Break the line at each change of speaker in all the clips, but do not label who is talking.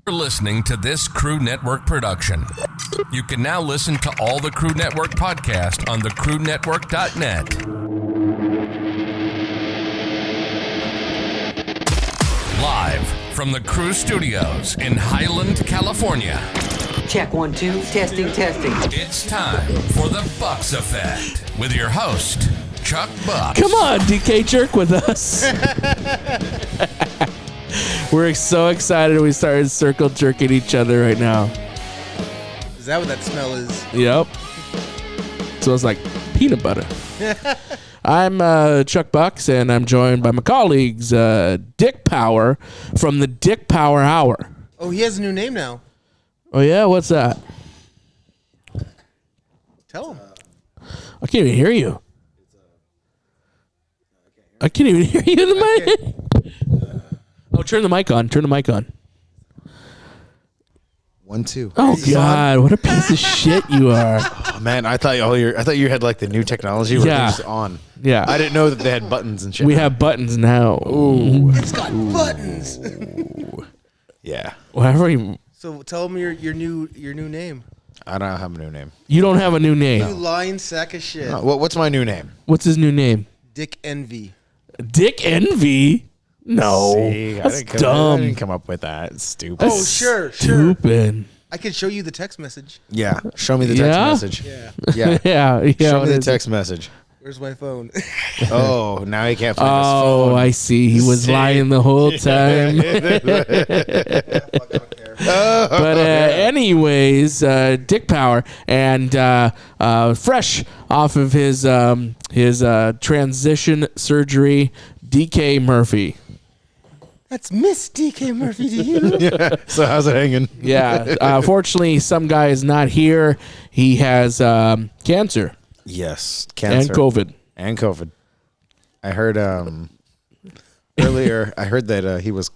You're listening to this Crew Network production. You can now listen to all the Crew Network podcasts on thecrewnetwork.net. Live from the Crew Studios in Highland, California.
Check 1, 2, testing.
It's time for the Bucks Effect with your host, Chuck Bucks.
Come on, DK Jerk with us. We're so excited we started circle jerking each other right now.
Is that what that smell is?
Yep. Smells like peanut butter. I'm Chuck Bucks, and I'm joined by my colleagues, Dick Power from the Dick Power Hour.
Oh, he has a new name now.
Oh, yeah? What's that?
Tell him.
I can't even hear you. I can't even hear you in the mic. Oh, turn the mic on.
1, 2.
Oh, God. What a piece of shit you are.
Oh, man, I thought you had like the new technology where
Yeah.
it's on.
Yeah.
I didn't know that they had buttons and shit.
We have buttons now.
Ooh.
It's got buttons.
Yeah.
Whatever you...
So tell him your new name.
I don't have a new name.
You don't have a new
You
name.
lying sack of shit.
No, what's my new name?
What's his new name?
Dick Envy.
Dick Envy? No.
See,
That's
I
dumb.
didn't come up with that. It's stupid.
Oh, sure.
Stupid.
I could show you the text message.
Yeah. Show me the text
Yeah?
message.
Yeah.
Yeah.
Yeah.
Show me
it
the
is.
text message.
Where's my phone?
Oh, now he can't find his
Oh,
phone.
I see. He was
See?
lying the whole time. But anyways, Dick Power, and fresh off of his transition surgery, DK Murphy.
That's Miss DK Murphy to you.
Yeah. So how's it hanging?
Yeah. Fortunately, some guy is not here. He has cancer
Yes. Cancer.
and COVID.
And COVID. I heard earlier, I heard that he was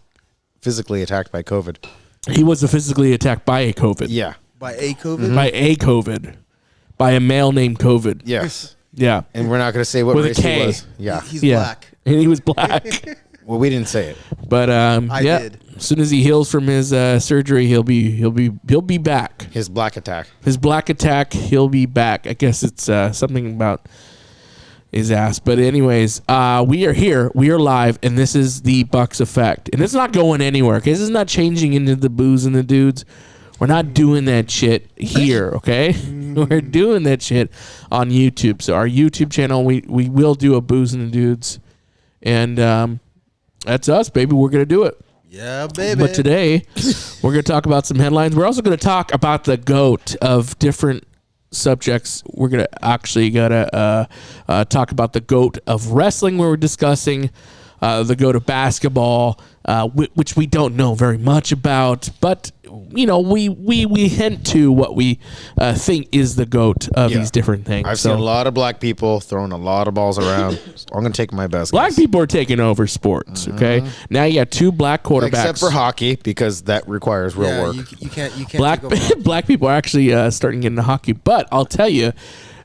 physically attacked by COVID.
He was physically attacked by a COVID.
Yeah.
By a COVID?
By a COVID. By a male named COVID.
Yes.
Yeah.
And we're not going to say what
With a
race
K.
he was. Yeah.
He's
Yeah.
black.
And he was black.
Well, we didn't say it.
But
I
yeah,
did.
as soon as he heals from his surgery, he'll be back.
His black attack.
His black attack, he'll be back. I guess it's something about his ass. But anyways, we are here. We are live, and this is the Bucks Effect. And it's not going anywhere, okay? This is not changing into the booze and the dudes. We're not doing that shit here, okay? We're doing that shit on YouTube. So our YouTube channel, we will do a booze and the dudes. And that's us, baby. We're going to do it.
Yeah, baby.
But today, we're going to talk about some headlines. We're also going to talk about the GOAT of different subjects. We're going to actually talk about the GOAT of wrestling, where we're discussing the GOAT of basketball, which we don't know very much about. But, you know, we hint to what we think is the GOAT of these different things.
I've seen a lot of black people throwing a lot of balls around. So I'm going to take my best
Black
guess.
people are taking over sports, okay? Now you got two black quarterbacks.
Except for hockey, because that requires real
yeah,
work.
you can't
Black
take over.
black people are actually starting to get into hockey. But I'll tell you,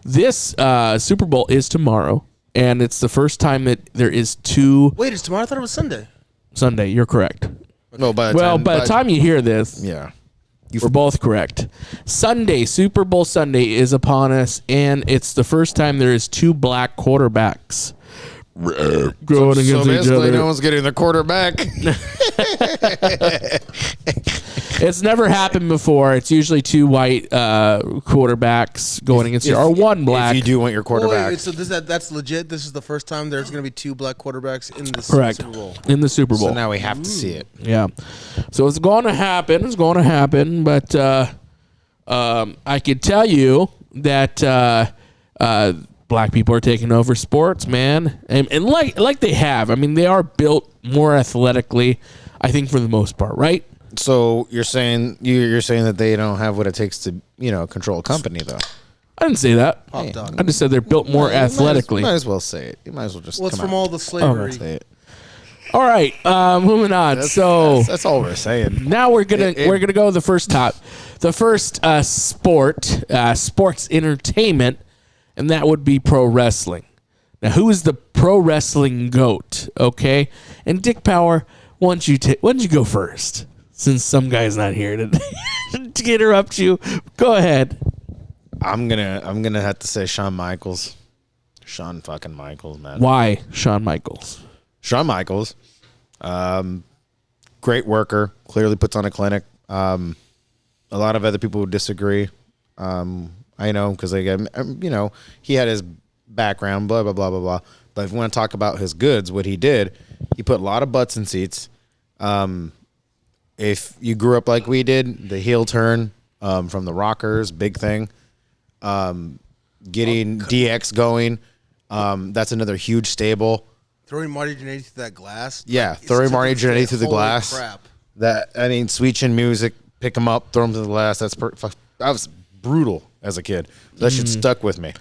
this Super Bowl is tomorrow, and it's the first time that there is two
Wait, it's tomorrow? I thought it was Sunday.
Sunday. You're correct.
No, by
By the time you hear this,
yeah.
we're both correct. Sunday, Super Bowl Sunday is upon us, and it's the first time there is two black quarterbacks going
So
against each
basically,
other.
no one's getting the quarterback.
It's never happened before. It's usually two white quarterbacks going against each other, or one black.
If you do want your quarterback.
Wait, so that's legit? This is the first time there's going to be two black quarterbacks in the
Correct.
Super Bowl.
In the Super Bowl.
So now we have to see it.
Yeah. So it's going to happen. It's going to happen. But I can tell you that black people are taking over sports, man. And like they have. I mean, they are built more athletically, I think, for the most part, right?
So you're saying that they don't have what it takes to, control a company, though.
I didn't say that.
Hot dog.
I just said they're built more athletically.
You might as well say it. You might as well just
Well, it's
come
from
out.
all the slavery.
Say it.
All right, moving on.
That's all we're saying.
Now we're gonna go to the first sports entertainment, and that would be pro wrestling. Now, who is the pro wrestling GOAT? Okay, and Dick Power, why don't you go first? Since some guy's not here to, to interrupt you, go ahead.
I'm gonna have to say Shawn Michaels. Shawn fucking Michaels, man.
Why Shawn Michaels?
Shawn Michaels, great worker. Clearly puts on a clinic. A lot of other people would disagree. I know because he had his background, blah blah blah blah blah. But if we want to talk about his goods, what he did, he put a lot of butts in seats. If you grew up like we did, the heel turn from the Rockers, big thing. Getting DX going, that's another huge stable.
Throwing Marty Jannetty through that glass.
Yeah,
like,
throwing Marty Jannetty through the
holy
glass.
Crap.
Switch in music, pick him up, throw him to the glass. That was brutal as a kid. That shit stuck with me.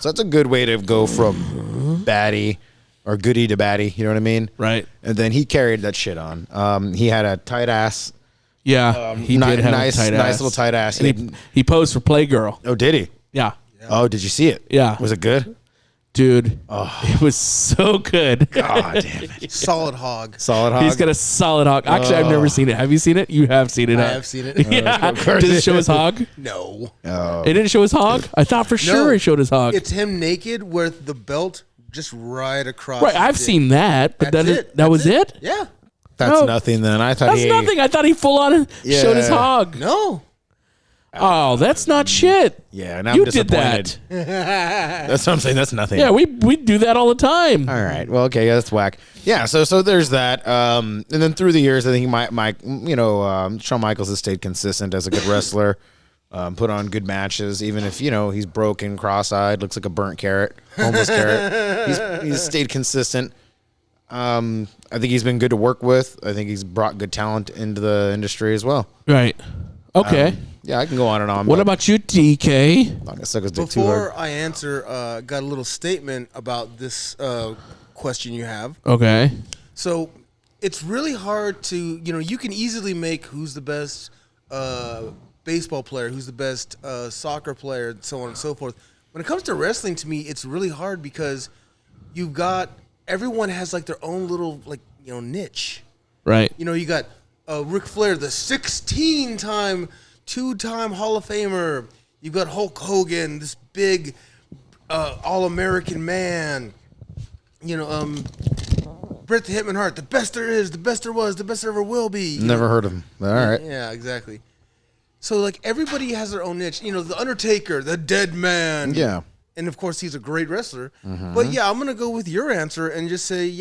So that's a good way to go from baddie or goodie to baddie. You know what I mean?
Right.
And then he carried that shit on. He had a tight ass.
Yeah, he did have
nice,
a tight
nice
ass.
little tight ass.
And he posed for Playgirl.
Oh, did he?
Yeah.
Oh, did you see it?
Yeah.
Was it good?
Dude, it was so good.
God damn it.
Solid hog.
Solid hog.
He's got a solid hog. Actually, I've never seen it. Have you seen it? You have seen it.
I
huh?
have seen it.
Yeah.
Of course.
Did it show his hog?
No.
It didn't show his hog? I thought for sure it showed his hog.
It's him naked with the belt just right across.
Right,
his
I've
dick.
seen that, but
That's
that,
it.
that was it?
Yeah.
That's
No.
nothing then. I thought
That's nothing. I thought he full on showed his
Yeah.
hog.
No.
Oh, that's not shit.
Yeah, now
You
I'm
did
disappointed.
that.
That's what I'm saying. That's nothing.
Yeah, we do that all the time.
All right. Well, okay. Yeah, that's whack. Yeah. So there's that. And then through the years, I think Shawn Michaels has stayed consistent as a good wrestler. Put on good matches, even if he's broken, cross-eyed, looks like a burnt carrot, homeless carrot. He's stayed consistent. I think he's been good to work with. I think he's brought good talent into the industry as well.
Right. Okay.
Yeah, I can go on and on.
What about you, DK?
I'm not gonna suck his dick too hard.
Before I answer, got a little statement about this question you have.
Okay.
So it's really hard to, you can easily make who's the best baseball player, who's the best soccer player, and so on and so forth. When it comes to wrestling, to me, it's really hard because everyone has like their own little niche.
Right.
You got Ric Flair, the 16-time, 2-time Hall of Famer. You've got Hulk Hogan, this big all-American man. Bret the Hitman Hart, the best there is, the best there was, the best there ever will be.
Never heard of him. All right.
Yeah, exactly. So everybody has their own niche. The Undertaker, the Dead Man.
Yeah.
And of course, he's a great wrestler. But yeah, I'm gonna go with your answer and just say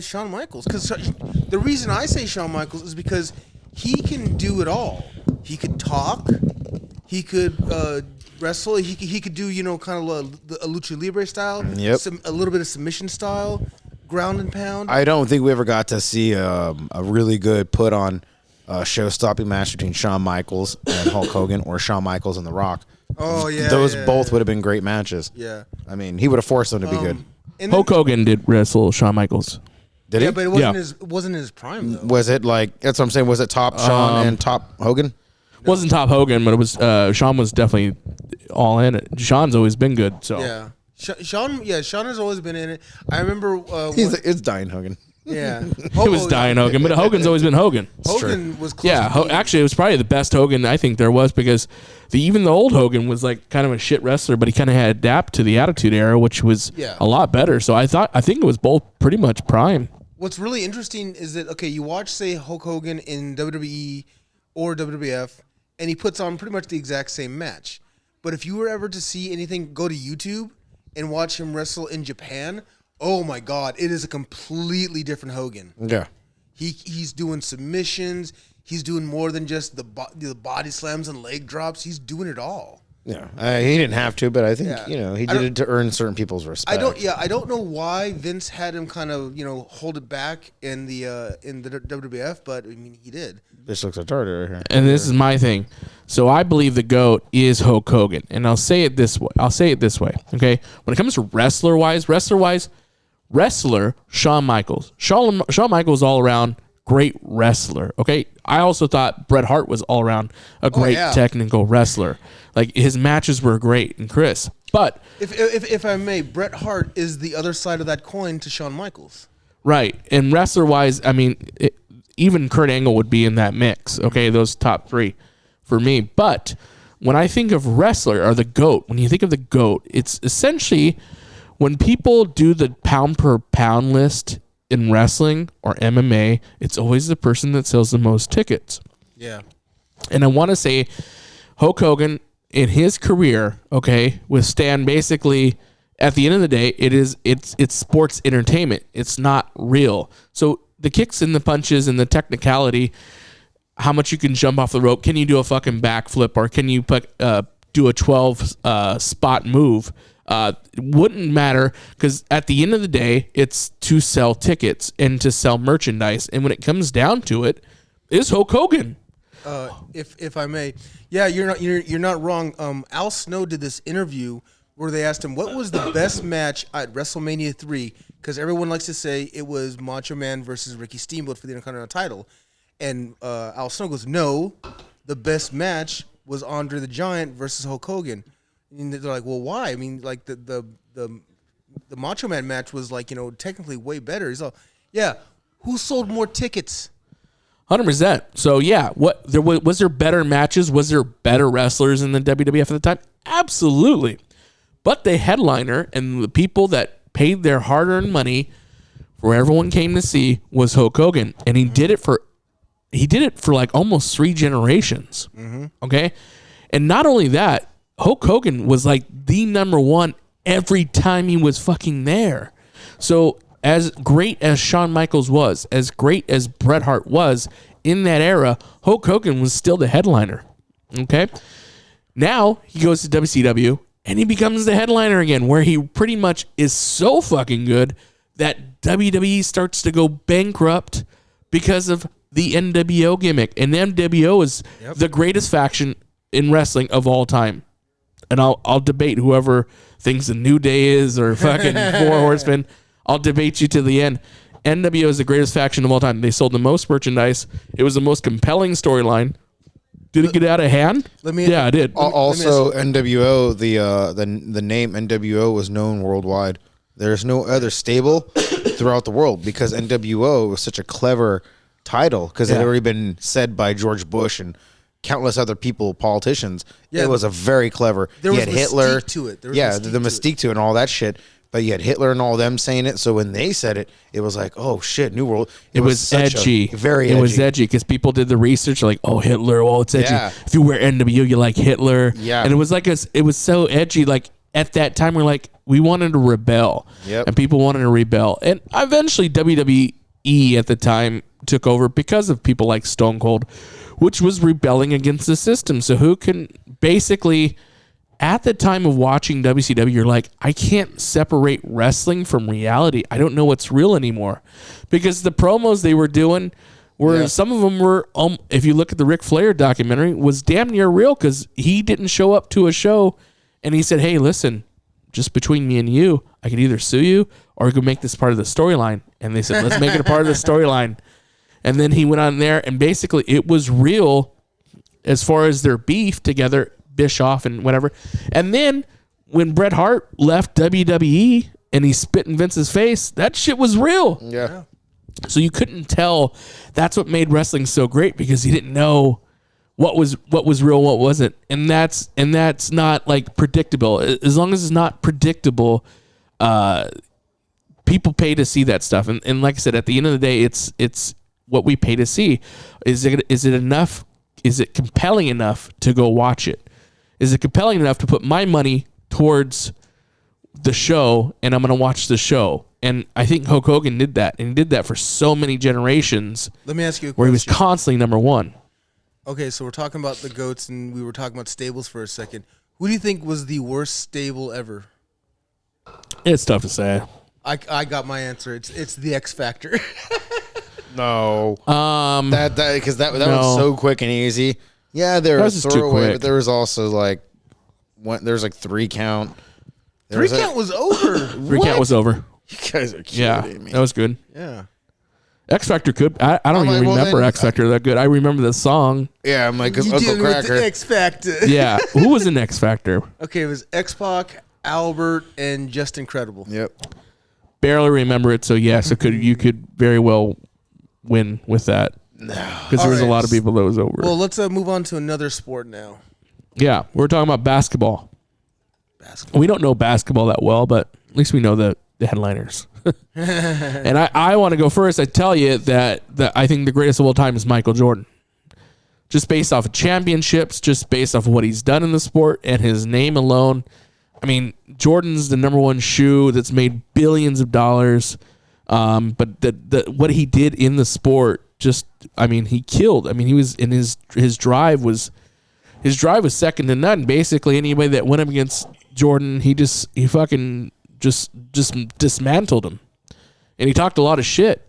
Shawn Michaels. Because the reason I say Shawn Michaels is because he can do it all. He could talk. He could wrestle. He could do kind of a lucha libre style.
Yep.
A little bit of submission style, ground and pound.
I don't think we ever got to see a really good put on show-stopping match between Shawn Michaels and Hulk Hogan or Shawn Michaels and The Rock.
Oh yeah,
those both would have been great matches.
Yeah,
I mean, he would have forced them to be good.
and
Hulk Hogan did wrestle Shawn Michaels.
Did he?
but it wasn't his prime though.
Was it that's what I'm saying? Was it top Shawn and top Hogan?
Wasn't top Hogan, but it was Shawn was definitely all in it. Shawn's always been good. So
Yeah, Shawn has always been in it. I remember
It's dying Hogan.
yeah,
it was dying Hogan, but Hogan's always been Hogan.
Hogan was close
Yeah,
to being-
actually, it was probably the best Hogan I think there was because even the old Hogan was like kind of a shit wrestler, but he kind of had to adapt to the Attitude Era, which was a lot better. So I think it was both pretty much prime.
What's really interesting is that you watch say Hulk Hogan in WWE or WWF, and he puts on pretty much the exact same match. But if you were ever to see anything, go to YouTube and watch him wrestle in Japan. Oh my God, it is a completely different Hogan.
Yeah.
He's doing submissions. He's doing more than just the body slams and leg drops. He's doing it all.
Yeah. He didn't have to, but I think he
I
did it to earn certain people's respect.
I don't know why Vince had him kind of hold it back in the WWF, but I mean he did.
This looks retarded right here.
And this is my thing. So I believe the GOAT is Hulk Hogan, and I'll say it this way. Okay, when it comes to wrestler Shawn Michaels. Shawn Michaels all around great wrestler. Okay, I also thought Bret Hart was all around a great technical wrestler. Like his matches were great and crisp. But
if I may, Bret Hart is the other side of that coin to Shawn Michaels.
right, and wrestler wise, I mean, even Kurt Angle would be in that mix. Okay, those top 3 for me. But when I think of wrestler or the GOAT, when you think of the GOAT, it's essentially when people do the pound per pound list in wrestling or MMA, it's always the person that sells the most tickets.
Yeah.
And I want to say Hulk Hogan in his career, okay, withstand basically at the end of the day, it's sports entertainment. It's not real. So the kicks and the punches and the technicality, how much you can jump off the rope, can you do a fucking backflip or can you do a 12 spot move? Wouldn't matter because at the end of the day, it's to sell tickets and to sell merchandise. And when it comes down to it, is Hulk Hogan.
If I may, yeah, you're not wrong. Al Snow did this interview where they asked him what was the best match at WrestleMania 3, because everyone likes to say it was Macho Man versus Ricky Steamboat for the Intercontinental title, and Al Snow goes, no, the best match was Andre the Giant versus Hulk Hogan. And they're like, well, why? I mean, like the Macho Man match was like, technically way better. He's all, yeah, who sold more tickets?
100%. So yeah, was there better matches? Was there better wrestlers in the WWF at the time? Absolutely. But the headliner and the people that paid their hard-earned money for everyone came to see was Hulk Hogan, and he did it for like almost 3 generations. Okay, and not only that, Hulk Hogan was like the number one every time he was fucking there. So as great as Shawn Michaels was, as great as Bret Hart was in that era, Hulk Hogan was still the headliner. Okay, now he goes to WCW. And he becomes the headliner again, where he pretty much is so fucking good that WWE starts to go bankrupt because of the NWO gimmick. And the NWO is the greatest faction in wrestling of all time. And I'll debate whoever thinks the New Day is or fucking Four Horsemen. I'll debate you to the end. NWO is the greatest faction of all time. They sold the most merchandise. It was the most compelling storyline. Did it get out of hand? Yeah, it did.
Also, NWO, the name NWO was known worldwide. There's no other stable throughout the world because NWO was such a clever title because it had already been said by George Bush and countless other people, politicians. Yeah, it was a very clever.
There was Hitler to it.
The mystique to it and all that shit. But you had Hitler and all them saying it. So when they said it, it was like, oh shit, New World.
It was edgy.
Very edgy.
It was edgy because people did the research like, oh, Hitler. Well, it's edgy.
Yeah.
If you wear NWO, you like Hitler.
Yeah.
And it was like it was so edgy. Like at that time, we're like, we wanted to rebel.
Yep. And
people wanted to rebel. And eventually WWE at the time took over because of people like Stone Cold, which was rebelling against the system. So who can basically... At the time of watching WCW, you're like, I can't separate wrestling from reality. I don't know what's real anymore. Because the promos they were doing were, some of them were, if you look at the Ric Flair documentary, was damn near real because he didn't show up to a show and he said, hey, listen, just between me and you, I could either sue you or I could make this part of the storyline. And they said, let's make it a part of the storyline. And then he went on there and basically it was real as far as their beef together, Bischoff and whatever. And then when Bret Hart left WWE and he spit in Vince's face, that shit was real.
Yeah.
So you couldn't tell. That's what made wrestling so great because you didn't know what was real, what wasn't. And that's not like predictable. As long as it's not predictable, people pay to see that stuff. And like I said, at the end of the day, it's what we pay to see. Is it enough? Is it compelling enough to go watch it? Is it compelling enough to put my money towards the show and I'm going to watch the show? And I think Hulk Hogan did that. And he did that for so many generations.
Let me ask you a question.
Where he was constantly number one.
Okay, so we're talking about the GOATs and we were talking about stables for a second. Who do you think was the worst stable ever?
It's tough to say.
I got my answer. It's the X Factor.
No. That because that
no.
was so quick and easy. Yeah, there was throwaway, but there was also like there's like 3 count.
Three count was over.
3 count was over.
You guys are kidding me.
That was good.
Yeah.
X Factor could. I don't even remember X Factor that good. I remember the song.
Yeah, I'm like Uncle
did
Cracker.
With the X Factor.
Yeah. Who was in X Factor?
Okay, it was X-Pac, Albert, and Just Incredible.
Yep.
Barely remember it, so yes, you could very well win with that. Because there was a lot of people that was over.
Well, let's move on to another sport now.
Yeah, we're talking about basketball. We don't know basketball that well, but at least we know the headliners. And I want to go first. I tell you that I think the greatest of all time is Michael Jordan. Just based off of championships, just based off of what he's done in the sport and his name alone. I mean, Jordan's the number one shoe that's made billions of dollars. But what he did in the sport, he killed. I mean, he was in his drive was second to none. Basically, anybody that went up against Jordan, he fucking just dismantled him, and he talked a lot of shit.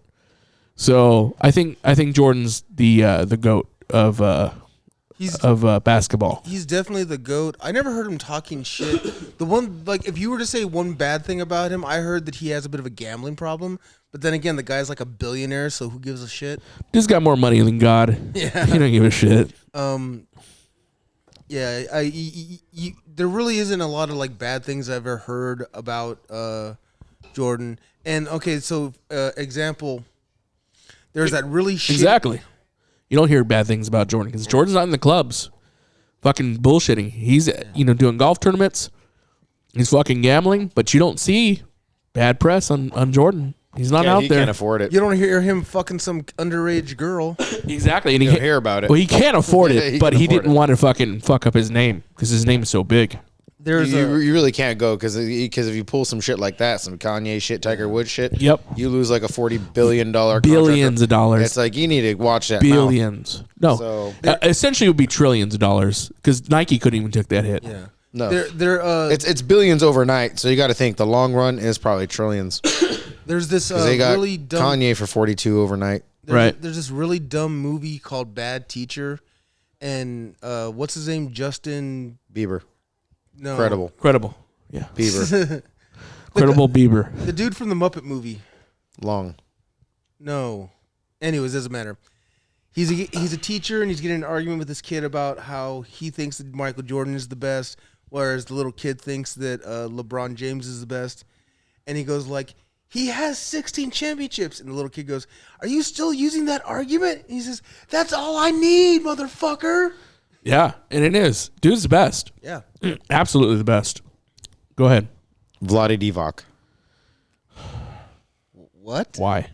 So I think Jordan's the GOAT of basketball.
He's definitely the GOAT. I never heard him talking shit. The one, like, if you were to say one bad thing about him, I heard that he has a bit of a gambling problem. But then again, the guy's like a billionaire, so who gives a shit?
He's got more money than God.
Yeah,
he don't give a shit.
Yeah, there really isn't a lot of like bad things I've ever heard about Jordan. And okay, so example, there's that really shit.
Exactly. You don't hear bad things about Jordan because Jordan's not in the clubs, fucking bullshitting. He's doing golf tournaments. He's fucking gambling, but you don't see bad press on Jordan. He's not out
he
there.
Can't afford it.
You don't hear him fucking some underage girl.
Exactly, and
You don't hear about it.
Well, he can't afford it,
He
but
can
he
afford
didn't
it.
want to fucking fuck up his name because his name is so big.
You really can't go because if you pull some shit like that, some Kanye shit, Tiger Woods shit,
Yep.
you lose like a $40 billion
Billions of dollars.
It's like you need to watch that.
Billions.
Mouth.
No,
So
essentially it would be trillions of dollars because Nike couldn't even take that hit.
Yeah.
no,
They're
it's billions overnight. So you got to think the long run is probably trillions.
there's this
They got
really dumb
Kanye for 42 overnight.
Right.
There's this really dumb movie called Bad Teacher, and what's his name? Justin.
Bieber,
No,
Credible. Yeah.
Bieber,
Credible Bieber.
the dude from the Muppet movie.
long.
No. Anyways, doesn't matter. He's a teacher, and he's getting in an argument with this kid about how he thinks that Michael Jordan is the best, whereas the little kid thinks that LeBron James is the best. And he goes like, he has 16 championships. And the little kid goes, are you still using that argument? And he says, that's all I need, motherfucker.
Yeah, and it is. Dude's the best.
Yeah.
Absolutely the best. Go ahead.
Vlade Divac,
What?
Why?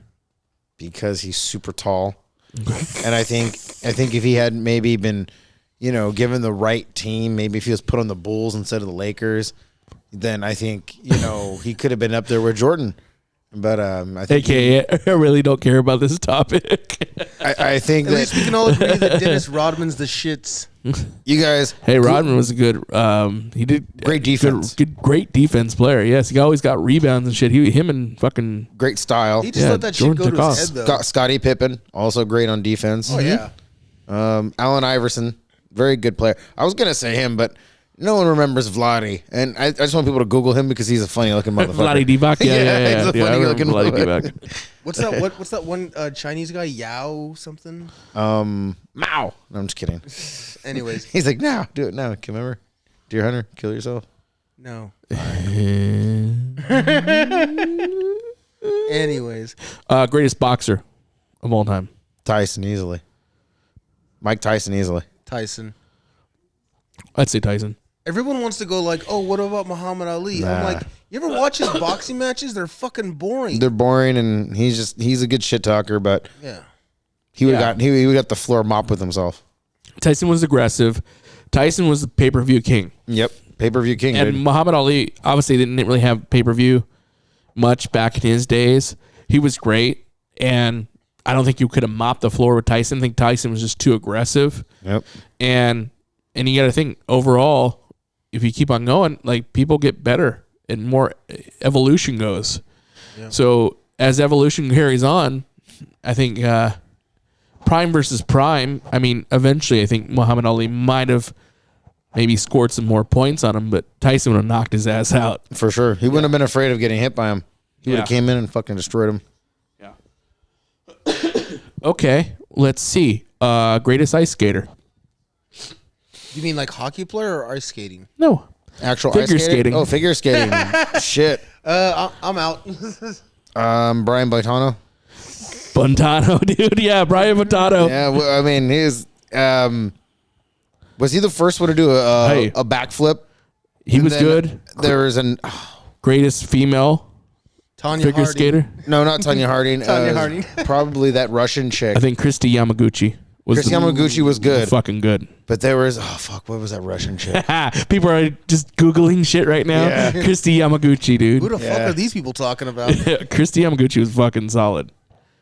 because he's super tall. And I think if he had maybe been, given the right team, maybe if he was put on the Bulls instead of the Lakers, then I think, he could have been up there with Jordan. But I think
I really don't care about this topic.
I think
At least we
that
can all agree that Dennis Rodman's the shits.
you guys
Hey, Rodman was a good. He did
Great defense.
Great defense player. Yes, he always got rebounds and shit. Him and fucking.
great style.
He just
Yeah,
let that
Jordan
shit go to
took
his
off.
head, though.
Scottie Pippen, also great on defense.
Oh, yeah.
Allen Iverson, very good player. I was gonna say him, but no one remembers Vlade, and I just want people to Google him because he's a funny looking motherfucker.
Vlade Divac. Yeah.
he's a
I
funny
remember
looking
Vlade
motherfucker.
Divac.
What's that one Chinese guy? Yao something?
Mao. No, I'm just kidding.
Anyways,
He's like, no, do it now. Can you remember? Deer Hunter, kill yourself.
no. Anyways,
Greatest boxer of all time.
Tyson easily. Mike Tyson easily.
Tyson.
I'd say Tyson.
Everyone wants to go like, oh, what about Muhammad Ali? I'm
Nah.
like, you ever watch his boxing matches? They're fucking boring.
They're boring, and he's a good shit talker, but
Yeah.
he would
Yeah.
got the floor mop with himself.
Tyson was aggressive. Tyson was the pay-per-view king.
Yep, pay-per-view king.
And
Dude.
Muhammad Ali obviously didn't really have pay-per-view much back in his days. He was great, and I don't think you could have mopped the floor with Tyson. I think Tyson was just too aggressive.
Yep.
And you got to think overall, if you keep on going, like people get better and more evolution goes.
Yeah.
So as evolution carries on, I think prime versus prime. I mean, eventually, I think Muhammad Ali might have maybe scored some more points on him, but Tyson would have knocked his ass out.
For sure. He wouldn't have been afraid of getting hit by him. He would have
Yeah.
came in and fucking destroyed him.
Okay, let's see. Greatest ice skater.
You mean like hockey player or ice skating?
No,
Actual
Figure
ice
skating.
Oh, figure skating. Shit.
I'm out.
Brian Boitano.
Bontano, dude. Yeah, Brian Bontano.
Yeah, well, I mean, was he the first one to do
Hey.
a backflip?
He
And
was
then
good.
There was
Greatest female
Tanya
figure
Harding.
skater.
no, not Tanya Harding.
Tanya Harding.
Probably that Russian chick.
I think Christy Yamaguchi was
Chris Yamaguchi was good,
fucking good.
but there was what was that Russian chick?
People are just Googling shit right now.
Yeah.
Christy Yamaguchi, dude.
Who the fuck
Yeah.
are these people talking about?
Christy Yamaguchi was fucking solid.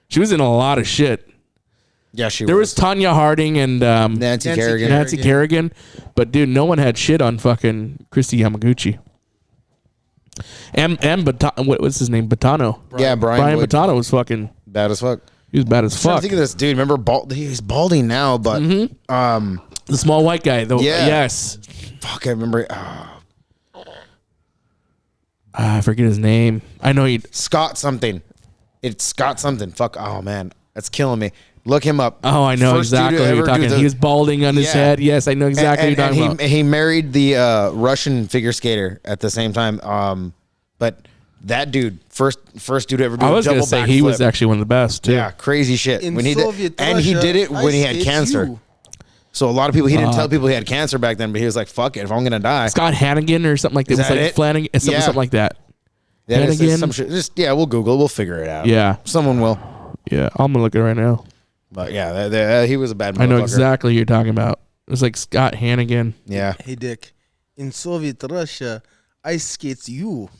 She was in a lot of shit.
Yeah, she
There was Tanya Harding and
Nancy
Nancy
Kerrigan.
Nancy Kerrigan, but dude, no one had shit on fucking Christy Yamaguchi. And what was his name? Bontano.
Yeah,
Brian
Wood.
Bontano was fucking.
Bad as fuck.
He was bad as
I'm trying to
fuck.
think of this dude. Remember, he's balding now, but
The small white guy, though.
Yeah.
Yes.
fuck, I remember
I forget his name. I know he.
Scott something. It's Scott something. Fuck. Oh man, that's killing me. Look him up.
Oh, I know
First dude
exactly
to
what you're
ever do
talking.
the-
He was balding on his
Yeah.
head. Yes, I know exactly what you're talking about.
He married the Russian figure skater at the same time. But that dude, first dude to ever do
I
a
was
double
gonna say
backflip.
he was actually one of the best too.
Yeah, crazy shit.
In
When he
Soviet
did, and he
Russia,
did it when he
I
had
skates
cancer.
you.
So a lot of people, he didn't tell people he had cancer back then, but he was like, "Fuck it, if I'm gonna die."
Scott Hannigan or something like that.
Is
It was
that
like
it?
Flanagan,
Yeah.
something like that.
Yeah, it's
Hannigan?
some shit. Just we'll Google, we'll figure it out.
Yeah,
Someone will.
yeah. I'm gonna look at it right now.
But yeah, he was a bad motherfucker.
I know exactly who you're talking about. It was like Scott Hannigan.
Yeah.
Hey, Dick. In Soviet Russia, ice skates you.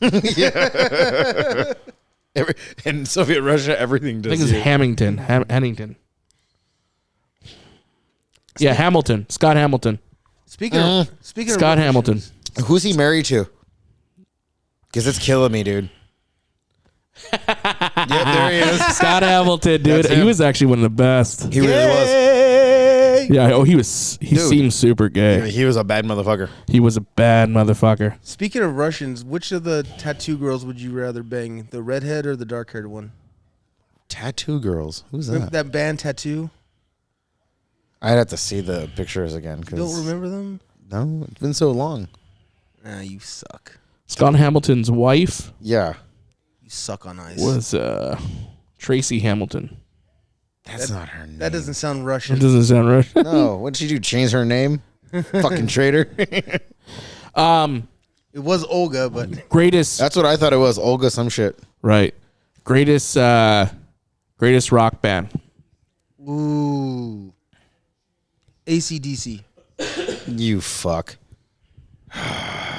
In Soviet Russia, everything
I
does.
think it was Hamilton. Hannington. Yeah, Hamilton. Scott Hamilton.
Speaking of
Scott Hamilton.
Who's he married to? Because it's killing me, dude. Yep, there he is.
Scott Hamilton, dude.
That's
He
him.
was actually one of the best.
He really was.
Yay!
Yeah. Oh, he was. He
Dude.
seemed super gay.
He was a bad motherfucker.
He was a bad motherfucker.
Speaking of Russians, which of the tattoo girls would you rather bang? The redhead or the dark-haired one?
Tattoo girls. Who's
Remember
that?
that band Tattoo?
I'd have to see the pictures again.
You don't remember them?
No, it's been so long.
Nah, you suck.
Scott Hamilton's wife
Yeah.
You suck on ice.
was Tracy Hamilton.
That's not her name.
That doesn't sound
That
Russian.
doesn't sound right.
No, what did she do? Change her name? Fucking traitor.
It was Olga, but
Greatest.
That's what I thought it was. Olga some shit.
Right. Greatest rock band.
ooh. AC/DC.
You fuck.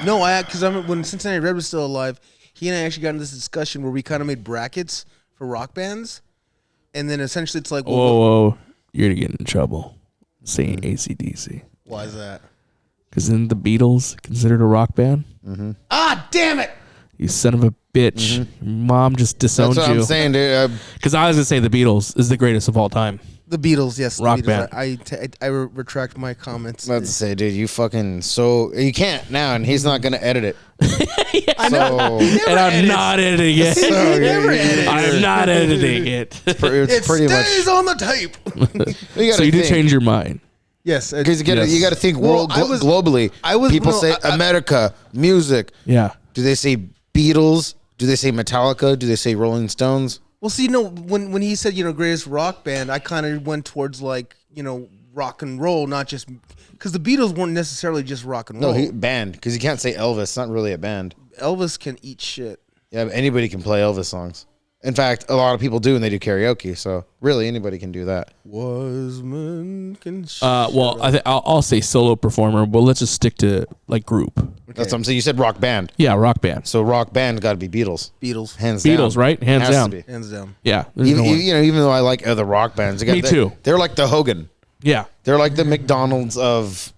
No, because when Cincinnati Red was still alive, he and I actually got into this discussion where we kind of made brackets for rock bands, and then essentially it's like, well,
Whoa. You're gonna get in trouble saying AC/DC.
why is that?
Because isn't the Beatles considered a rock band?
Ah, damn it!
You son of a bitch. Your mom just disowned
That's what
you.
I'm saying, dude.
Because I was gonna say the Beatles is the greatest of all time.
The Beatles, yes, the
Rock
Beatles.
band.
I retract my comments.
Let's say, dude, you fucking you can't now, and he's not gonna edit it. So
And I'm not editing it.
Never edit.
I'm not editing it.
it's
It
pretty
stays
much.
on the tape.
So you did change your mind.
Yes,
Because
Yes.
you got to think
Well,
globally. People say America, music.
Yeah.
Do they say Beatles? Do they say Metallica? Do they say Rolling Stones?
Well, see, no, when he said, greatest rock band, I kind of went towards rock and roll, not just because the Beatles weren't necessarily just rock and roll.
No, band. Because you can't say Elvis. It's not really a band.
Elvis can eat shit.
Yeah, but anybody can play Elvis songs. In fact, a lot of people do, and they do karaoke. So really, anybody can do that.
Wise men can.
Well, I'll say solo performer, but let's just stick to group.
That's what I'm saying. You said rock band.
Yeah, rock band.
So rock band got to be Beatles.
Beatles,
Hands down.
Beatles, right? Hands
Has to
down.
be.
hands down.
Yeah. there's
Even,
no one.
even though I like other rock bands.
Me too.
They're like the Hogan.
Yeah.
They're like the McDonald's of,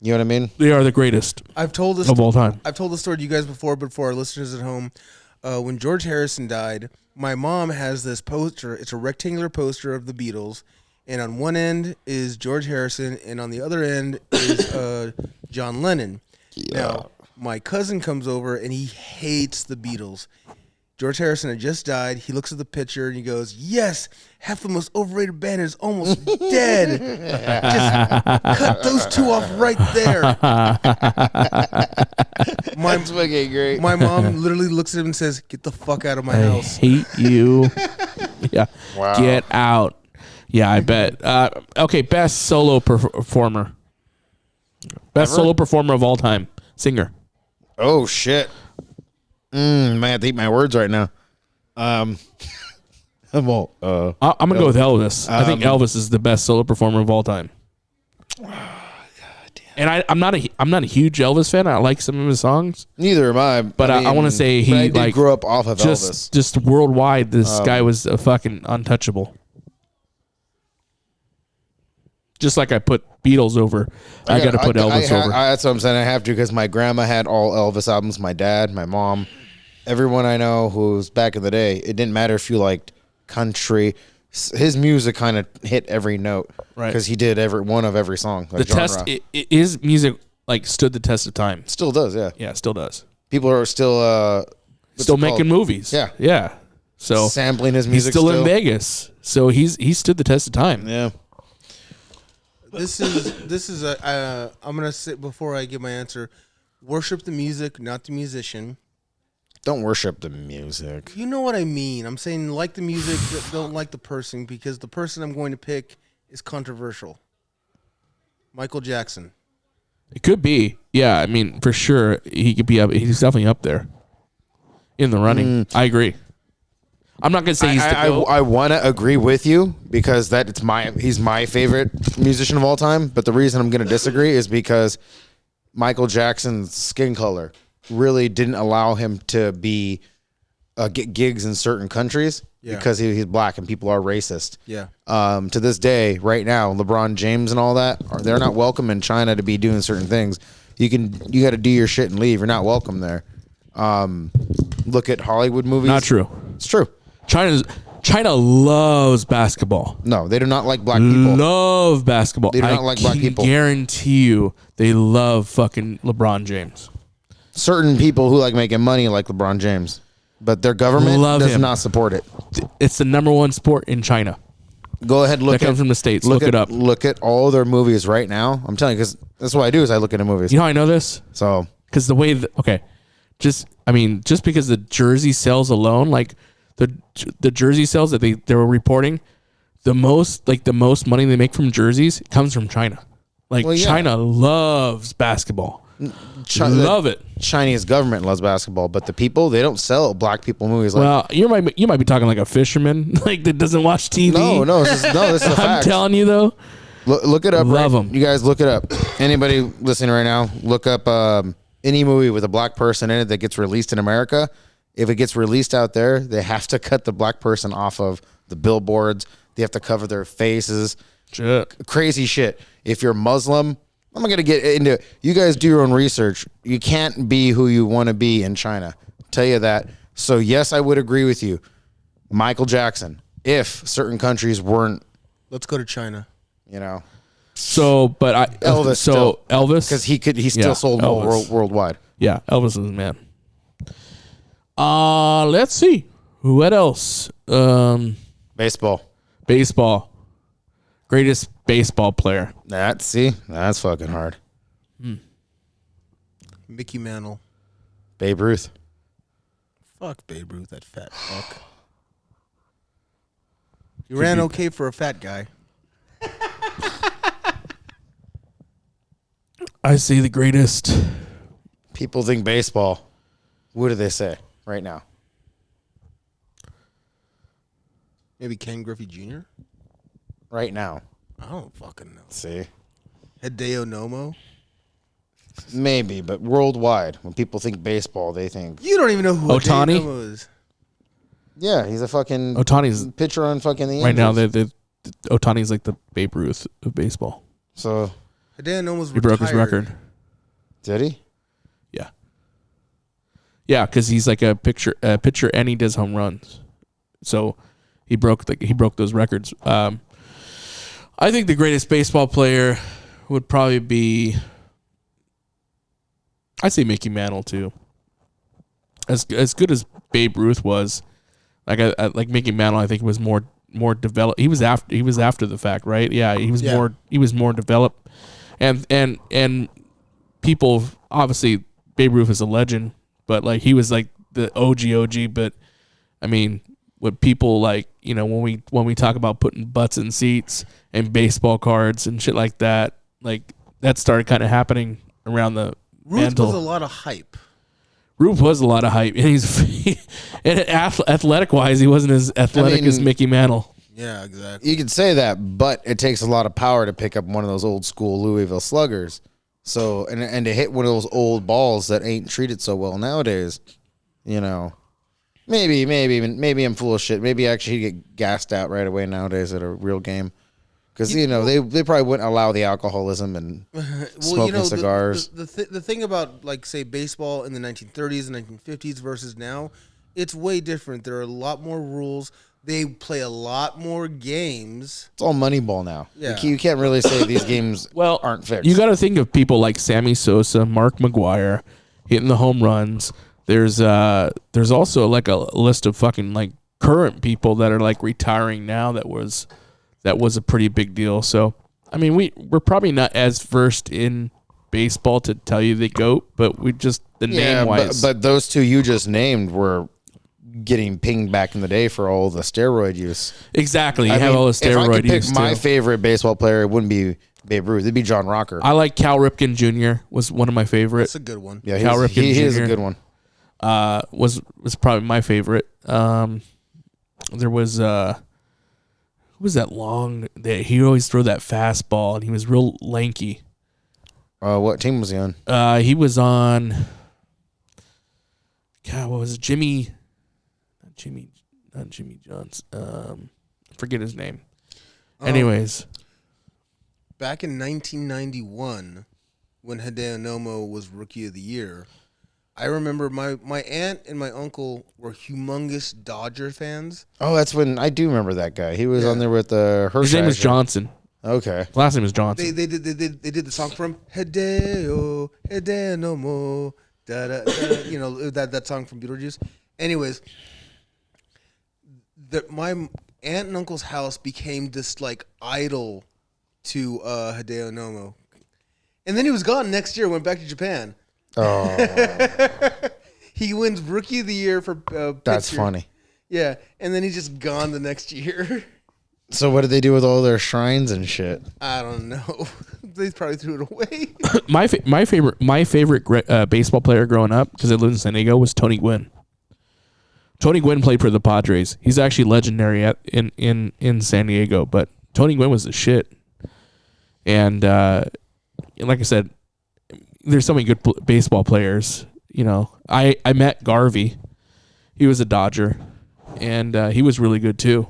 you know what I mean?
They are the greatest
I've told this
of all time.
I've told this story to you guys before, but for our listeners at home, when George Harrison died, my mom has this poster. It's a rectangular poster of the Beatles, and on one end is George Harrison, and on the other end is John Lennon. Yeah. Now, my cousin comes over, and he hates the Beatles. George Harrison had just died. He looks at the picture and he goes, "Yes, half the most overrated band is almost dead. Just cut those two off right there."
That's fucking great.
My mom literally looks at him and says, "Get the fuck out of my
I
house."
hate you. Yeah.
Wow.
Get out. Yeah, I bet. Okay, best solo performer. Best
Ever?
solo performer of all time. Singer.
Oh shit. Man, I have to eat my words right now. I'm all,
I'm gonna go with Elvis. I think Elvis is the best solo performer of all time. And I'm not a huge Elvis fan. I like some of his songs,
neither am I.
but I want to say
but I
he
did grew up off of Elvis.
just worldwide. This guy was a fucking untouchable. Just like I put Beatles over, I got to put Elvis over.
That's what I'm saying. I have to because my grandma had all Elvis albums. My dad, my mom, everyone I know who's back in the day. It didn't matter if you liked country. His music kind of hit every note,
Right.
Because he did every one of every song.
The test, his music like stood the test of time.
Still does, yeah.
Yeah, it still does.
People are still
Still making movies.
Yeah.
yeah. So
sampling his
he's
music.
still in Vegas, so he stood the test of time.
Yeah.
This is a. I'm gonna say before I give my answer. Worship the music, not the musician.
Don't worship the music.
You know what I mean. I'm saying like the music, but don't like the person, because the person I'm going to pick is controversial. Michael Jackson.
It could be. Yeah, I mean, for sure, he could be up. He's definitely up there in the running. I agree. I'm not gonna say he's the GOAT.
I want to agree with you because he's my favorite musician of all time. But the reason I'm going to disagree is because Michael Jackson's skin color really didn't allow him to get gigs in certain countries because he's black and people are racist.
Yeah.
To this day, right now, LeBron James and all that, they're not welcome in China to be doing certain things. You got to do your shit and leave. You're not welcome there. Look at Hollywood movies.
Not true.
It's true.
China loves basketball.
No, they do not like black people.
Love basketball.
They do not like black people.
I guarantee you, they love fucking LeBron James.
Certain people who like making money like LeBron James, but their government does not support it.
It's the number one sport in China.
Go ahead, look.
That comes from the States. Look it up.
Look at all their movies right now. I'm telling you, because that's what I do is I look into movies.
You know how I know this?
So
because the way just because the jersey sales alone, like the jersey sales that they were reporting, the most money they make from jerseys comes from China. Like China loves basketball. Love it.
Chinese government loves basketball, but the people, they don't sell black people movies. Like,
Well, you might be talking like a fisherman, like that doesn't watch TV.
no, this is a fact.
I'm telling you though.
Look it up.
Love them.
You guys look it up. Anybody listening right now, look up any movie with a black person in it that gets released in America. If it gets released out there, they have to cut the black person off of the billboards. They have to cover their faces.
Shit.
Crazy shit. If you're Muslim, I'm not going to get into it. You guys do your own research. You can't be who you want to be in China. Tell you that. So, yes, I would agree with you. Michael Jackson, if certain countries weren't,
Let's go to China.
So, but
Elvis.
Elvis,
Because he still sold more worldwide.
Yeah, Elvis is the man. Let's see. What else?
Baseball.
Greatest baseball player.
That's fucking hard.
Mickey Mantle.
Babe Ruth.
Fuck Babe Ruth, that fat fuck. He ran okay for a fat guy.
I say the greatest.
People think baseball. What do they say right now?
Maybe Ken Griffey Jr.?
Right now.
I don't fucking know.
See?
Hideo Nomo?
Maybe, but worldwide, when people think baseball, they think...
You don't even know who
Ohtani?
Hideo Nomo is.
Yeah, he's a fucking...
Ohtani's
pitcher on fucking the
right now.
Angels.
Ohtani's like the Babe Ruth of baseball.
So...
Hideo Nomo's
He broke his record.
Did he?
Yeah. Yeah, because he's like a pitcher, and he does home runs. So he broke those records. I think the greatest baseball player would probably be, I'd say Mickey Mantle too. As good as Babe Ruth was. Like Mickey Mantle, I think was more developed. He was after the fact, right? Yeah, he was more developed, and people obviously Babe Ruth is a legend, but like he was like the OG. But I mean, what people like, when we talk about putting butts in seats and baseball cards and shit like that started kind of happening around the
Ruth
mantle.
was a lot of hype.
Ruth was a lot of hype, and and athletic wise, he wasn't as athletic as Mickey Mantle.
Yeah, exactly.
You could say that, but it takes a lot of power to pick up one of those old school Louisville sluggers. So and to hit one of those old balls that ain't treated so well nowadays, maybe I'm full of shit. Maybe actually he'd get gassed out right away nowadays at a real game. Because, they probably wouldn't allow the alcoholism and smoking cigars.
The thing about, like, say, baseball in the 1930s and 1950s versus now, it's way different. There are a lot more rules. They play a lot more games.
It's all Moneyball now.
Yeah.
You can't really say these games aren't fixed.
You got to think of people like Sammy Sosa, Mark McGwire, hitting the home runs. There's also like a list of fucking like current people that are like retiring now that was a pretty big deal. So, I mean, we're probably not as versed in baseball to tell you the GOAT, but we just name-wise.
But those two you just named were getting pinged back in the day for all the steroid use.
Exactly. You have all the steroid use.
If I could pick my favorite baseball player, it wouldn't be Babe Ruth. It'd be John Rocker.
I like Cal Ripken Jr. was one of my favorites.
That's a good one.
Yeah,
Cal Ripken Jr.
He is a good one.
Was probably my favorite. There was who was that long that he always threw that fastball and he was real lanky.
What team was he on?
He was on. God, what was it? Not Jimmy Johns. Forget his name. Anyways,
back in 1991, when Hideo Nomo was Rookie of the Year, I remember my aunt and my uncle were humongous Dodger fans.
Oh, that's when I do remember that guy. He was on there with the Hershey.
his name was Johnson.
Okay.
Last name was Johnson.
They did the song for him. Hideo Nomo. Da, da, da, that song from Beetlejuice. Anyways, my aunt and uncle's house became this like idol to Hideo Nomo, and then he was gone next year. Went back to Japan.
Oh,
he wins Rookie of the Year for
that's
pitcher.
funny.
Yeah, and then he's just gone the next year.
So what did they do with all their shrines and shit?
I don't know. They probably threw it away.
my favorite baseball player growing up, because I lived in San Diego, was Tony Gwynn. Tony Gwynn played for the Padres. He's actually legendary in San Diego, but Tony Gwynn was the shit. And like I said, there's so many good baseball players. I met Garvey. He was a Dodger, and he was really good too.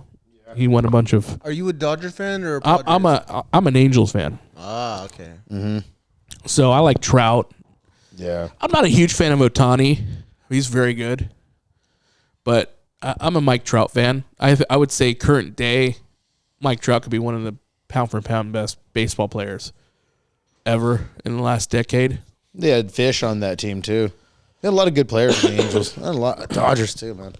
He won a bunch of.
Are you a Dodger fan or a Padres?
I'm an Angels fan.
Ah, okay.
Mm-hmm.
So I like Trout.
Yeah.
I'm not a huge fan of Ohtani. He's very good, but I'm a Mike Trout fan. I would say current day, Mike Trout could be one of the pound for pound best baseball players ever in the last decade.
They had Fish on that team too. They had a lot of good players in the Angels. And a lot of Dodgers too, man.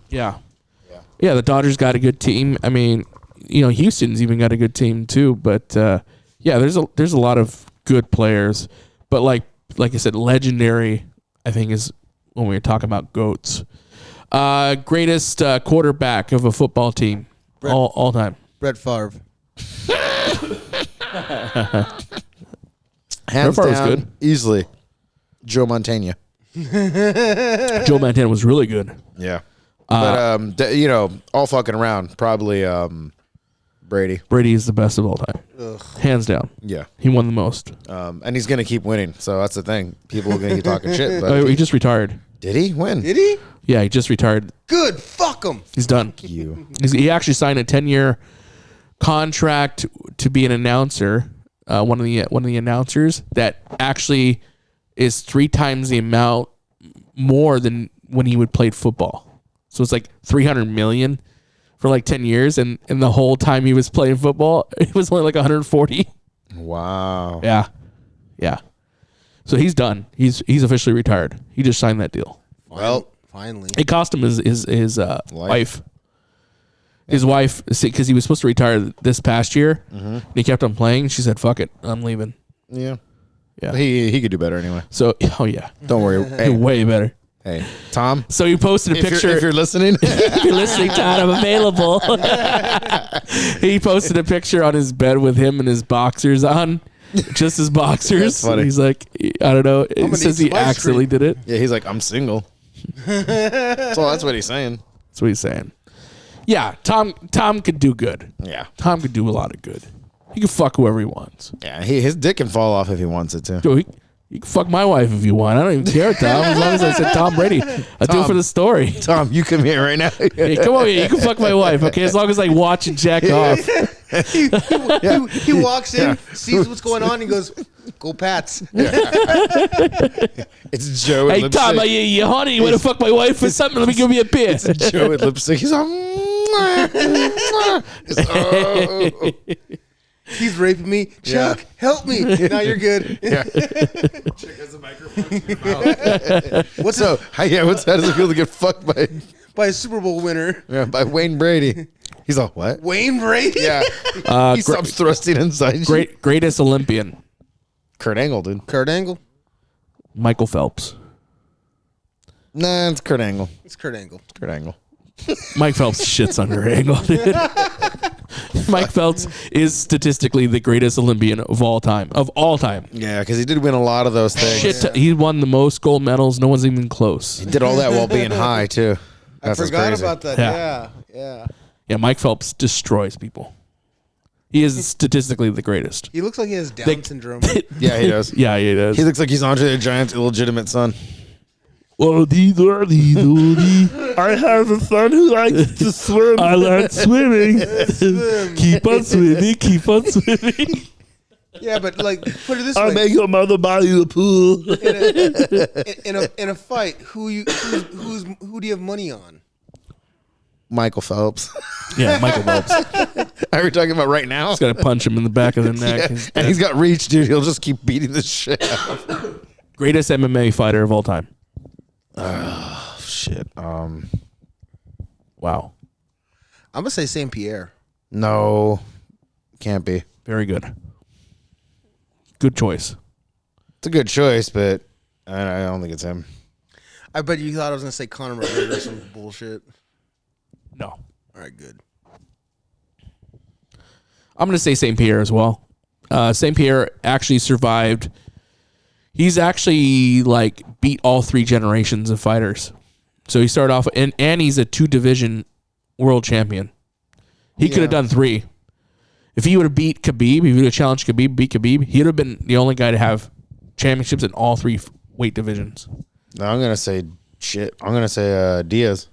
Yeah, the Dodgers got a good team. I mean, Houston's even got a good team too. But there's a lot of good players. But like I said, legendary, I think, is when we're talking about GOATs. Greatest quarterback of a football team all time.
Brett Favre.
Hands
Favre was
down,
good.
easily. Joe Montana.
Joe Montana was really good.
Yeah. But all fucking around, probably Brady.
Brady is the best of all time.
Ugh.
Hands down.
Yeah.
He won the most.
And he's gonna keep winning. So that's the thing. People are gonna keep talking shit. But
He just retired.
did he win?
Did he?
Yeah, he just retired.
Good. Fuck him.
He's done.
You.
He actually signed a 10-year contract to be an announcer. One of the announcers that actually is 3 times the amount more than when he would play football. So it's like $300 million for like 10 years, and the whole time he was playing football, it was only like 140.
Wow.
Yeah. So he's done. He's officially retired. He just signed that deal.
Well,
Finally.
It cost him his wife. His wife, because he was supposed to retire this past year, and he kept on playing. She said, "Fuck it, I'm leaving."
Yeah.
Yeah.
He could do better anyway.
So, oh yeah,
Don't worry. Hey,
way better.
hey, Tom.
So he posted a picture.
If you're listening,
If you're listening, Todd, I'm available. He posted a picture on his bed with him and his boxers on, just his boxers.
That's funny.
He's like, I don't know. It
gonna
says
need
he
some ice
accidentally
cream.
did it.
yeah, he's like, I'm single. So that's what he's saying.
That's what he's saying. Yeah, Tom could do good.
Yeah.
Tom could do a lot of good. He can fuck whoever he wants.
Yeah, his dick can fall off if he wants it to.
Yo, you can fuck my wife if you want. I don't even care, Tom. As long as I said Tom Brady, I do it for the story.
Tom, you come here right now.
Hey, come over here. You can fuck my wife, okay? As long as I watch and jack off.
He walks in, sees what's going on, and he goes, "Go Pats."
It's Joe.
Hey,
At
Tom,
lipstick.
you honey, you want to fuck my wife or something? Let me give you a beer.
It's Joe at lipstick. He's all. Oh.
He's raping me. Chuck, help me. Now you're good. What's
So, how does it feel to get fucked
by a Super Bowl winner?
by Wayne Brady? He's all, what?
Wayne Brady?
Yeah. He stops thrusting inside.
Greatest Olympian,
Kurt Angle, dude.
Kurt Angle?
Michael Phelps.
Nah, it's Kurt Angle.
It's Kurt Angle.
Kurt Angle.
Mike Phelps shits on her angle, dude. Mike Phelps is statistically the greatest Olympian of all time.
Yeah, because he did win a lot of those things.
He won the most gold medals. No one's even close.
He did all that while being high, too.
I
That's what's
forgot
crazy.
about that.
Yeah.
Yeah.
Yeah, Mike Phelps destroys people. He is statistically the greatest.
He looks like he has Down syndrome.
Yeah, he does.
Yeah, he does.
He looks like he's Andre the Giant's illegitimate son.
I have a son who likes to swim. I like swimming. Keep on swimming. Keep on swimming.
Yeah, but like, put it this way:
your mother buy you a pool.
in a fight, who do you have money on?
Michael Phelps.
Yeah, Michael Phelps.
Are we talking about right now?
Got to punch him in the back of the neck.
Yeah. And he's got reach, dude. He'll just keep beating the shit out of him.
Greatest MMA fighter of all time.
Shit.
Wow.
I'm gonna say St. Pierre.
No. Can't be.
Very good. Good choice.
It's a good choice, but I don't think it's him.
I bet you thought I was gonna say Conor McGregor or some bullshit.
No.
All right, good.
I'm going to say St. Pierre as well. St. Pierre actually survived. He's actually like beat all three generations of fighters. So he started off, and he's a 2-division world champion. He could have done 3. If he would have beat Khabib, if he would have challenged Khabib, beat Khabib, he would have been the only guy to have championships in all 3 weight divisions.
No, I'm going to say shit. I'm going to say Diaz.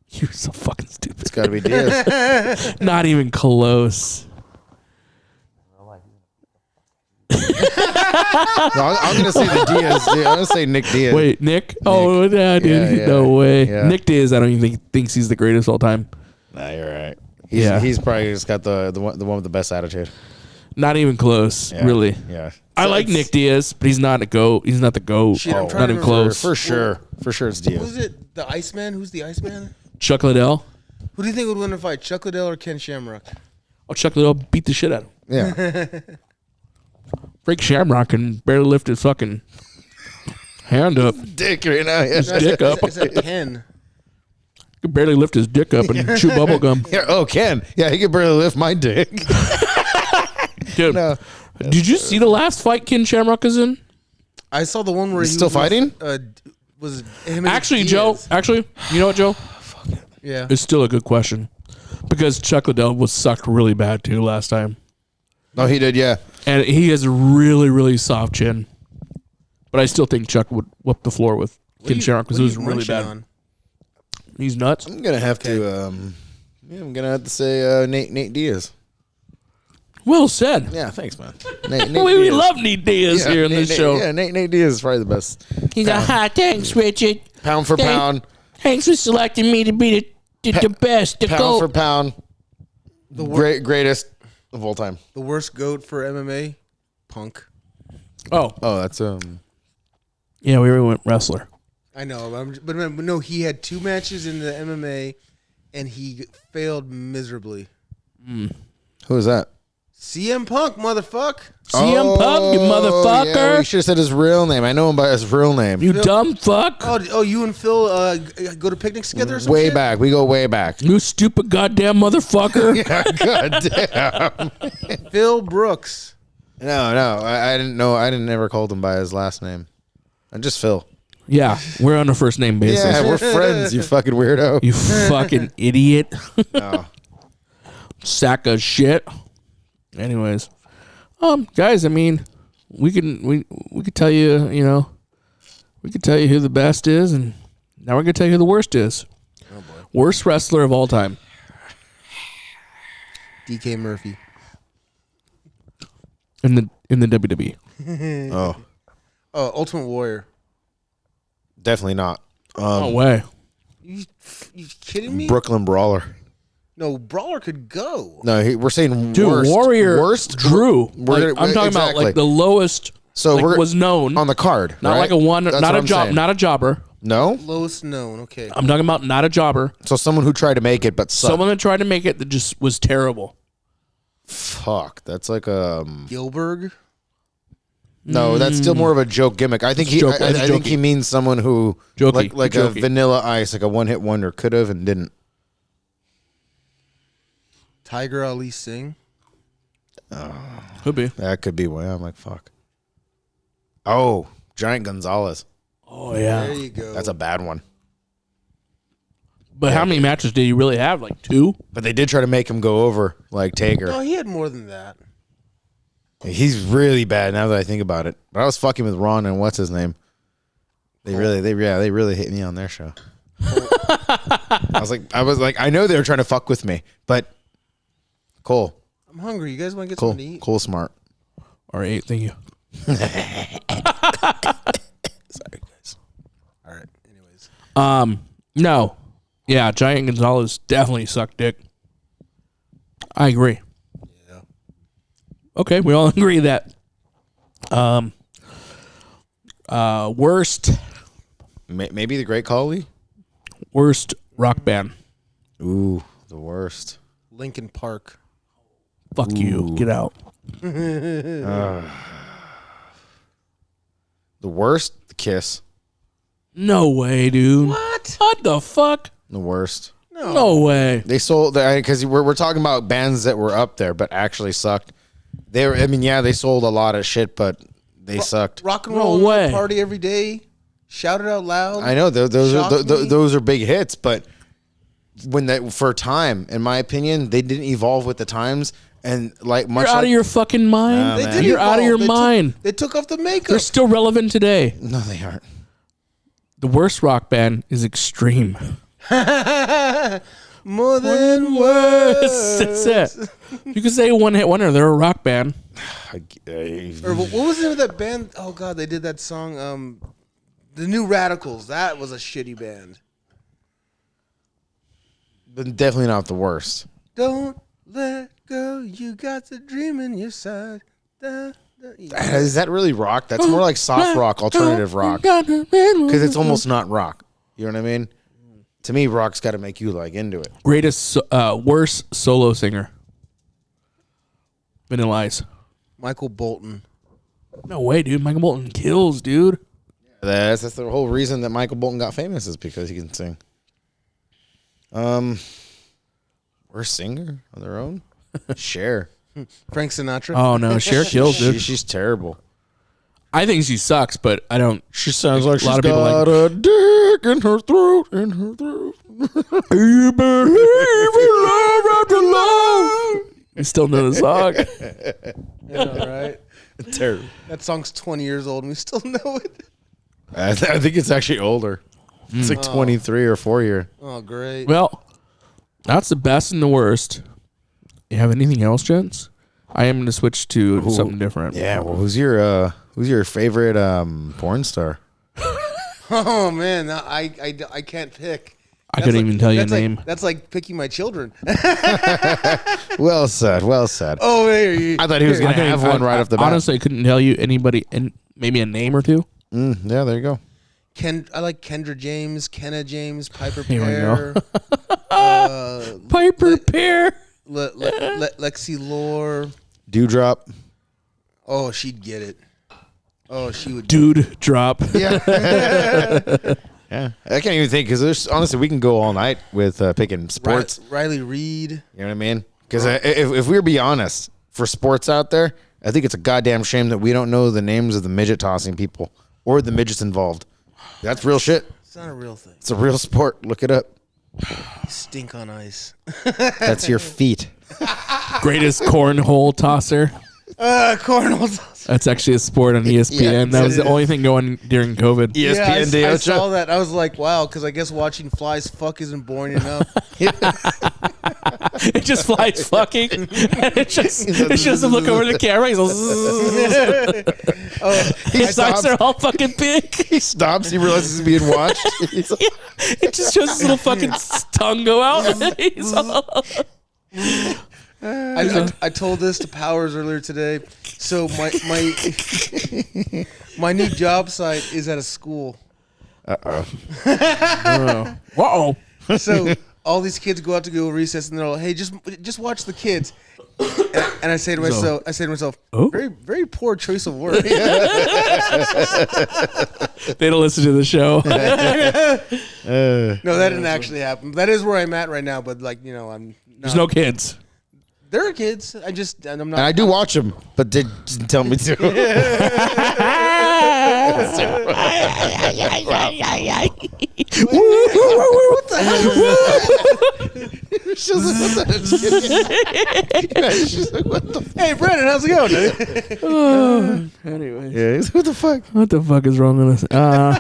You're so fucking stupid.
It's got to be Diaz.
Not even close.
No, I'm going to say the Diaz. Yeah, I'm going to say Nick Diaz.
Wait, Nick? Oh, yeah, dude.
Yeah,
no way.
yeah.
Nick Diaz, I don't even thinks he's the greatest of all time.
Nah, you're right. He's probably just got the one with the best attitude.
Not even close,
Yeah,
really.
Yeah.
I like Nick Diaz, but he's not a GOAT. He's not the GOAT.
Shit, I'm trying
Not
to
even
remember.
close.
For sure. For sure it's Diaz.
Who's it? The Iceman? Who's the Iceman?
Chuck Liddell.
Who do you think would win a fight, Chuck Liddell or Ken Shamrock?
Oh, Chuck Liddell beat the shit out of him.
Yeah.
Frank Shamrock can barely lift his fucking hand up.
Dick right now. Yeah.
Dick up.
Is that Ken?
He can barely lift his dick up and chew bubble gum.
Yeah, oh, Ken. Yeah, he could barely lift my dick.
Dude,
No.
did you see the last fight Ken Shamrock is in?
I saw the one where
He's
he
still
was with,
fighting?
Was him and
Actually,
Diaz.
Joe, you know what, Joe?
Yeah.
It's still a good question. Because Chuck Liddell was sucked really bad, too, last time.
No, he did, yeah.
And he has a really, really soft chin. But I still think Chuck would whoop the floor with Ken Shamrock because it was really bad.
On?
He's nuts.
I'm going to have to, I'm going to have to say Nate Diaz.
Well said.
Yeah, thanks, man. Nate
We
Diaz.
love Nate Diaz here in
Nate,
this show.
Yeah, Nate Diaz is probably the best.
He's a hot thanks, Richard.
Pound for pound.
Thanks for selecting me to be the best, the
Pound
GOAT.
for pound. The greatest of all time.
The worst GOAT for MMA? Punk.
Oh,
Oh, that's
yeah, we already went wrestler.
I know, but no, he had 2 matches in the MMA, and he failed miserably.
Who is that?
CM Punk, motherfucker.
CM Punk, you motherfucker.
Yeah, you should have said his real name. I know him by his real name.
You dumb fuck.
Oh, you and Phil go to picnics together or something?
Way back. We go way back.
You stupid goddamn motherfucker.
God damn.
Phil Brooks.
No. I didn't know. I didn't never called him by his last name. I'm just Phil.
Yeah, we're on a first name basis.
Yeah, we're friends, you fucking weirdo.
You fucking idiot.
No.
Sack of shit. Anyways, guys, I mean, we could tell you, we could tell you who the best is, and now we're gonna tell you who the worst is. Oh boy. Worst wrestler of all time.
DK Murphy.
In the WWE.
Oh,
Ultimate Warrior.
definitely not.
No way.
You kidding me?
Brooklyn Brawler.
No, Brawler could go.
No, we're saying
Dude,
worst.
Warrior
Worst
Drew.
We're
I'm talking about like the lowest.
So
like,
we're
was known
on the card,
not
right?
like a one,
That's
not
what
a
I'm
job,
saying.
not a jobber.
No.
Lowest known. Okay.
I'm talking about not a jobber.
So someone who tried to make it but sucked.
Someone that tried to make it that just was terrible.
Fuck, that's like
Gilbert.
No, that's still more of a joke gimmick. I think I think he means someone who
Jokey.
like a Vanilla Ice, like a one-hit wonder, could have and didn't.
Tiger Ali Singh.
Could be.
That could be why I'm like fuck. Oh, Giant Gonzalez.
Oh yeah.
There you go.
That's a bad one.
But how many matches did you really have? Like 2?
But they did try to make him go over like Taker.
No, he had more than that.
He's really bad now that I think about it. But I was fucking with Ron and what's his name. They really hit me on their show. I was like, I know they were trying to fuck with me, but Cole.
I'm hungry. You guys want to get
Cole,
something to eat?
Cole Smart.
Or 8, thank you.
Sorry, guys.
All right. Anyways.
No. Yeah, Giant Gonzalez definitely sucked dick. I agree.
Yeah.
Okay, we all agree that worst
Maybe the Great Khali?
worst rock band.
Ooh, the worst.
Lincoln Park.
Fuck you. Get out.
The worst? The Kiss.
No way, dude.
What?
What the fuck?
The worst.
No way.
They sold because we're talking about bands that were up there but actually sucked. They sold a lot of shit, but they sucked.
Rock and
No
roll
way.
party every day. Shout it out loud.
I know
Shock me.
those are big hits, but for time, in my opinion, they didn't evolve with the times, and like much.
You're out of your fucking mind.
They did
You're out of your
They
mind.
They took off the makeup.
They're still relevant today.
No, they aren't.
The worst rock band is Extreme.
More than words.
That's it. You could say one hit wonder. They're a rock band.
Or what was the name of that band? Oh God, they did that song. The New Radicals. That was a shitty band.
But definitely not the worst.
Don't let go. You got the dream in your side.
Is that really rock? That's more like soft rock, alternative rock, because it's almost not rock. You know what I mean? To me, rock's got to make you like into it.
Worst solo singer. Vanilla Ice.
Michael Bolton.
No way, dude. Michael Bolton kills, dude.
That's the whole reason that Michael Bolton got famous is because he can sing. Worst singer on their own? Cher.
Frank Sinatra.
Oh no, Cher kills, dude.
She's terrible.
I think she sucks, but I don't.
She sounds like
a lot of
she's
people
got
like.
a dick in her throat.
You believe in love after love. I still know the song.
Yeah, right.
Terrible.
That song's 20 years old and we still know it.
I think it's actually older. It's like 23 or 4 year.
Oh, great.
Well, that's the best and the worst. You have anything else, gents? I am going to switch to something different.
Yeah. Well, who's your favorite porn star?
Oh man, I can't pick.
I couldn't even tell you a name.
That's like picking my children.
Well said. Well said.
Oh, there
I thought he was going to have one right off the bat.
Honestly, I couldn't tell you anybody and maybe a name or two.
Yeah, there you go.
I like Kendra James, Kenna James, Piper
Here we
Pear,
Piper Pear.
Lexi Lore.
Dewdrop.
Oh, she'd get it. Oh, she would.
Dude, drop.
Yeah. Yeah. I can't even think because there's honestly we can go all night with picking sports.
Riley Reed.
You know what I mean? Because if we're be honest, for sports out there, I think it's a goddamn shame that we don't know the names of the midget tossing people or the midgets involved. That's real shit.
It's not a real thing.
It's a real sport. Look it up.
You stink on ice.
That's your feet.
Greatest cornhole tosser.
Cornhole.
That's actually a sport on ESPN.
Yeah,
That was the only thing going during COVID.
ESPN
I
Ocho.
saw that. I was like, wow, because I guess watching flies fuck isn't boring enough.
It just flies fucking. And it's just him look over the camera. He's like, his eyes are all fucking big.
He stops. He realizes he's being watched. He's like,
It just shows his little fucking tongue go out. He's all,
I told this to Powers earlier today. So my new job site is at a school.
uh-oh.
So all these kids go out to go recess, and they're all, "Hey, just watch the kids." And I say to myself,
Oh?
very very poor choice of words.
They don't listen to the show.
No, that didn't actually happen. That is where I'm at right now. But like I'm.
There's no kids.
There are kids. I'm not.
and I do watch them, but they didn't tell me to.
What the hell?
She's like, what the
Hey, Brandon, how's it going?
Anyways.
Yeah, what the fuck?
What the fuck is wrong with us?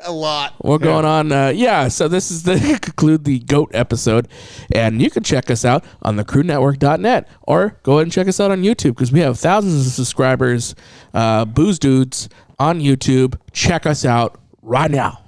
A lot.
We're going on. So this is the conclude the GOAT episode. And you can check us out on thecrewdnetwork.net or go ahead and check us out on YouTube because we have thousands of subscribers. Booze Dudes on YouTube. Check us out right now.